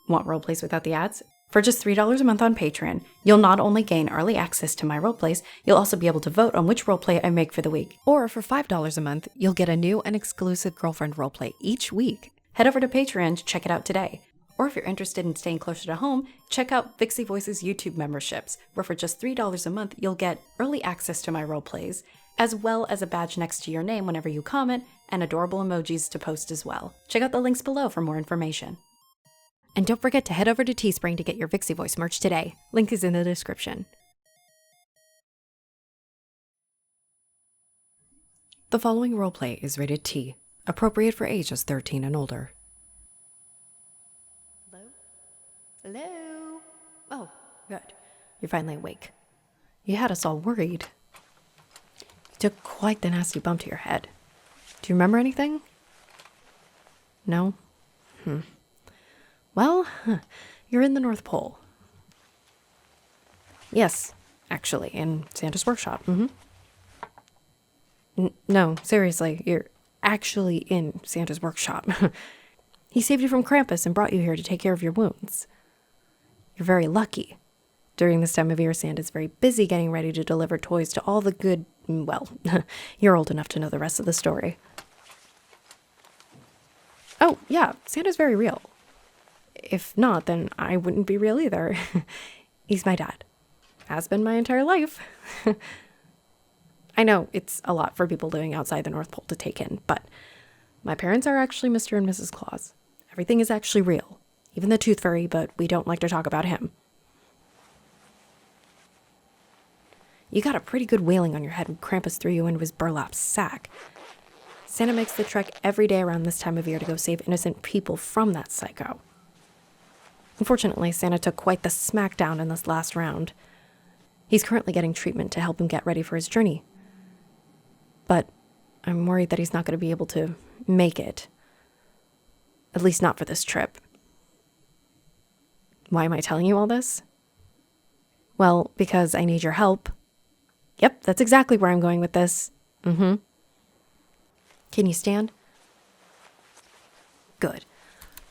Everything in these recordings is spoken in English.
Want roleplays without the ads? For just $3 a month on Patreon, you'll not only gain early access to my roleplays, you'll also be able to vote on which roleplay I make for the week. Or for $5 a month, you'll get a new and exclusive girlfriend roleplay each week. Head over to Patreon to check it out today. Or if you're interested in staying closer to home, check out Vixie Voice's YouTube memberships, where for just $3 a month, you'll get early access to my roleplays, as well as a badge next to your name whenever you comment, and adorable emojis to post as well. Check out the links below for more information. And don't forget to head over to Teespring to get your Vixie Voice merch today. Link is in the description. The following roleplay is rated T, appropriate for ages 13 and older. Hello? Hello? Oh, good. You're finally awake. You had us all worried. You took quite the nasty bump to your head. Do you remember anything? No? Well, you're in the North Pole. Yes, actually, in Santa's workshop. No, seriously, you're actually in Santa's workshop. He saved you from Krampus and brought you here to take care of your wounds. You're very lucky. During this time of year, Santa's very busy getting ready to deliver toys to all the good... Well, you're old enough to know the rest of the story. Oh, yeah, Santa's very real. If not, then I wouldn't be real either. He's my dad. Has been my entire life. I know it's a lot for people living outside the North Pole to take in, but my parents are actually Mr. and Mrs. Claus. Everything is actually real. Even the tooth fairy, but we don't like to talk about him. You got a pretty good wailing on your head when Krampus threw you into his burlap sack. Santa makes the trek every day around this time of year to go save innocent people from that psycho. Unfortunately, Santa took quite the smackdown in this last round. He's currently getting treatment to help him get ready for his journey. But I'm worried that he's not going to be able to make it. At least not for this trip. Why am I telling you all this? Well, because I need your help. Yep, that's exactly where I'm going with this. Can you stand? Good.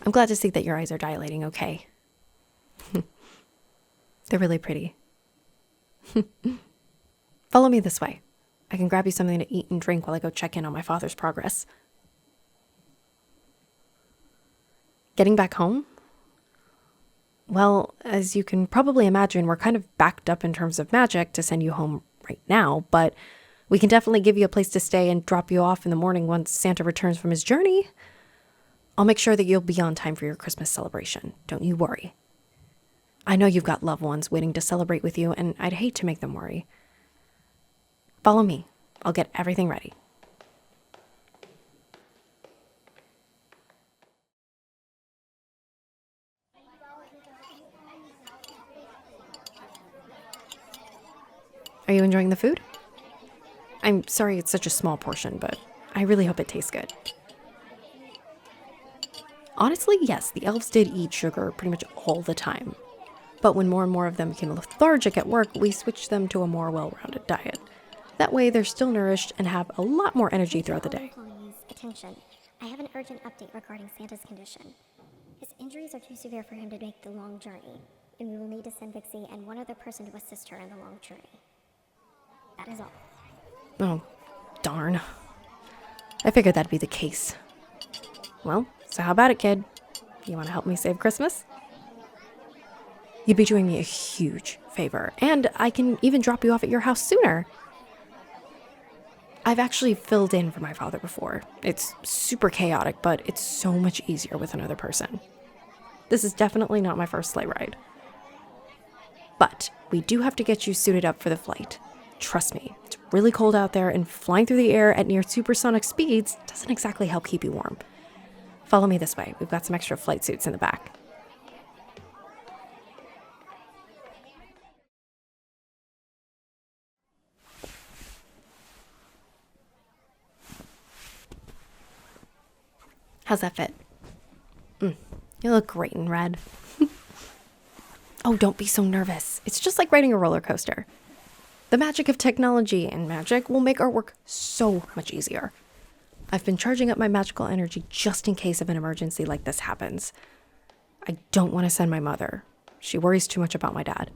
I'm glad to see that your eyes are dilating okay. They're really pretty. Follow me this way. I can grab you something to eat and drink while I go check in on my father's progress. Getting back home? Well, as you can probably imagine, we're kind of backed up in terms of magic to send you home right now, but we can definitely give you a place to stay and drop you off in the morning once Santa returns from his journey. I'll make sure that you'll be on time for your Christmas celebration. Don't you worry. I know you've got loved ones waiting to celebrate with you, and I'd hate to make them worry. Follow me. I'll get everything ready. Are you enjoying the food? I'm sorry it's such a small portion, but I really hope it tastes good. Honestly, yes, the elves did eat sugar pretty much all the time. But when more and more of them became lethargic at work, we switched them to a more well-rounded diet. That way, they're still nourished and have a lot more energy throughout the day. Attention. I have an urgent update regarding Santa's condition. His injuries are too severe for him to make the long journey, and we will need to send Vixie and one other person to assist her in the long journey. That is all. Oh, darn. I figured that'd be the case. Well, so how about it, kid? You want to help me save Christmas? You'd be doing me a huge favor, and I can even drop you off at your house sooner. I've actually filled in for my father before. It's super chaotic, but it's so much easier with another person. This is definitely not my first sleigh ride. But we do have to get you suited up for the flight. Trust me, it's really cold out there, and flying through the air at near supersonic speeds doesn't exactly help keep you warm. Follow me this way. We've got some extra flight suits in the back. How's that fit? You look great in red. Oh, don't be so nervous. It's just like riding a roller coaster. The magic of technology and magic will make our work so much easier. I've been charging up my magical energy just in case of an emergency like this happens. I don't want to send my mother. She worries too much about my dad.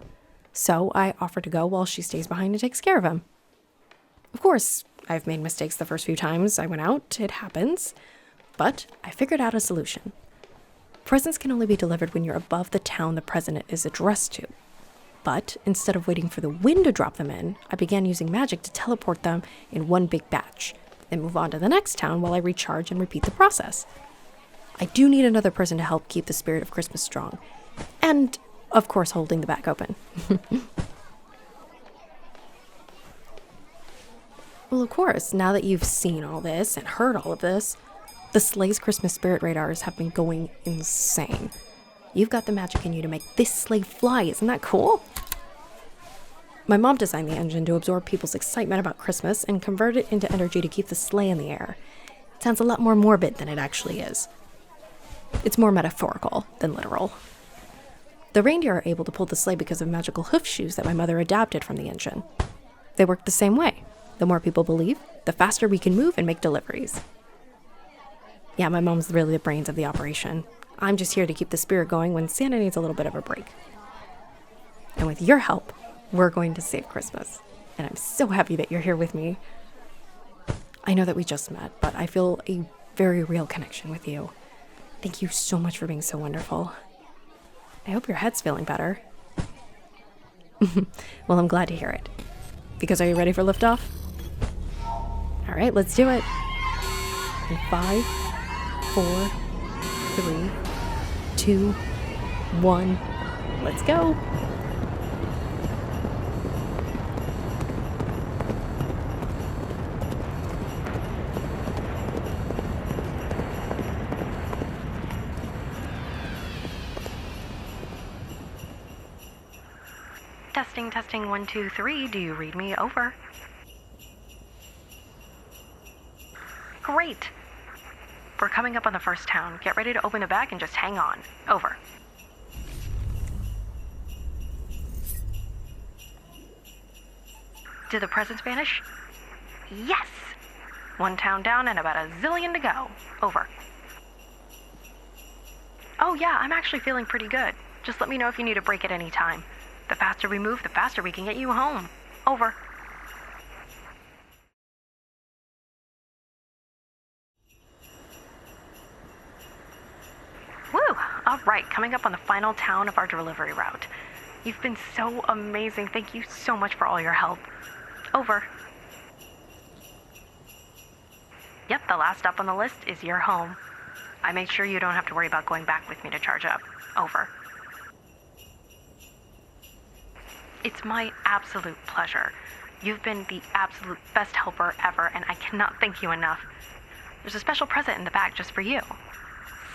So I offer to go while she stays behind and takes care of him. Of course, I've made mistakes the first few times I went out. It happens. But I figured out a solution. Presents can only be delivered when you're above the town the present is addressed to. But instead of waiting for the wind to drop them in, I began using magic to teleport them in one big batch, then move on to the next town while I recharge and repeat the process. I do need another person to help keep the spirit of Christmas strong. And, of course, holding the bag open. Well, of course, now that you've seen all this and heard all of this, the sleigh's Christmas spirit radars have been going insane. You've got the magic in you to make this sleigh fly. Isn't that cool? My mom designed the engine to absorb people's excitement about Christmas and convert it into energy to keep the sleigh in the air. It sounds a lot more morbid than it actually is. It's more metaphorical than literal. The reindeer are able to pull the sleigh because of magical hoof shoes that my mother adapted from the engine. They work the same way. The more people believe, the faster we can move and make deliveries. Yeah, my mom's really the brains of the operation. I'm just here to keep the spirit going when Santa needs a little bit of a break. And with your help, we're going to save Christmas. And I'm so happy that you're here with me. I know that we just met, but I feel a very real connection with you. Thank you so much for being so wonderful. I hope your head's feeling better. Well, I'm glad to hear it. Because are you ready for liftoff? All right, let's do it. In 5, 4, 3, 2, 1, let's go. Testing, testing, 1, 2, 3. Do you read me? Over. Great. We're coming up on the first town. Get ready to open the bag and just hang on. Over. Did the presents vanish? Yes! 1 town down and about a zillion to go. Over. Oh yeah, I'm actually feeling pretty good. Just let me know if you need a break at any time. The faster we move, the faster we can get you home. Over. Woo! All right, coming up on the final town of our delivery route. You've been so amazing. Thank you so much for all your help. Over. Yep, the last stop on the list is your home. I made sure you don't have to worry about going back with me to charge up. Over. It's my absolute pleasure. You've been the absolute best helper ever, and I cannot thank you enough. There's a special present in the bag just for you.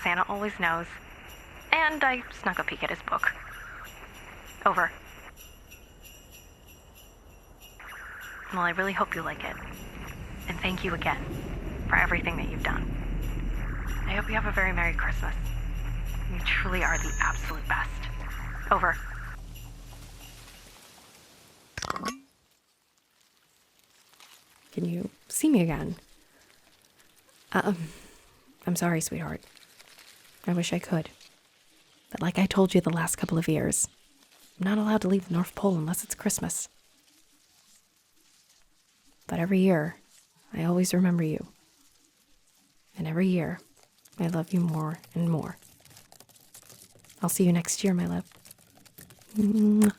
Santa always knows. And I snuck a peek at his book. Over. Well, I really hope you like it. And thank you again for everything that you've done. I hope you have a very Merry Christmas. You truly are the absolute best. Over. Can you see me again? I'm sorry, sweetheart. I wish I could. But like I told you the last couple of years, I'm not allowed to leave the North Pole unless it's Christmas. But every year, I always remember you. And every year, I love you more and more. I'll see you next year, my love. Mwah.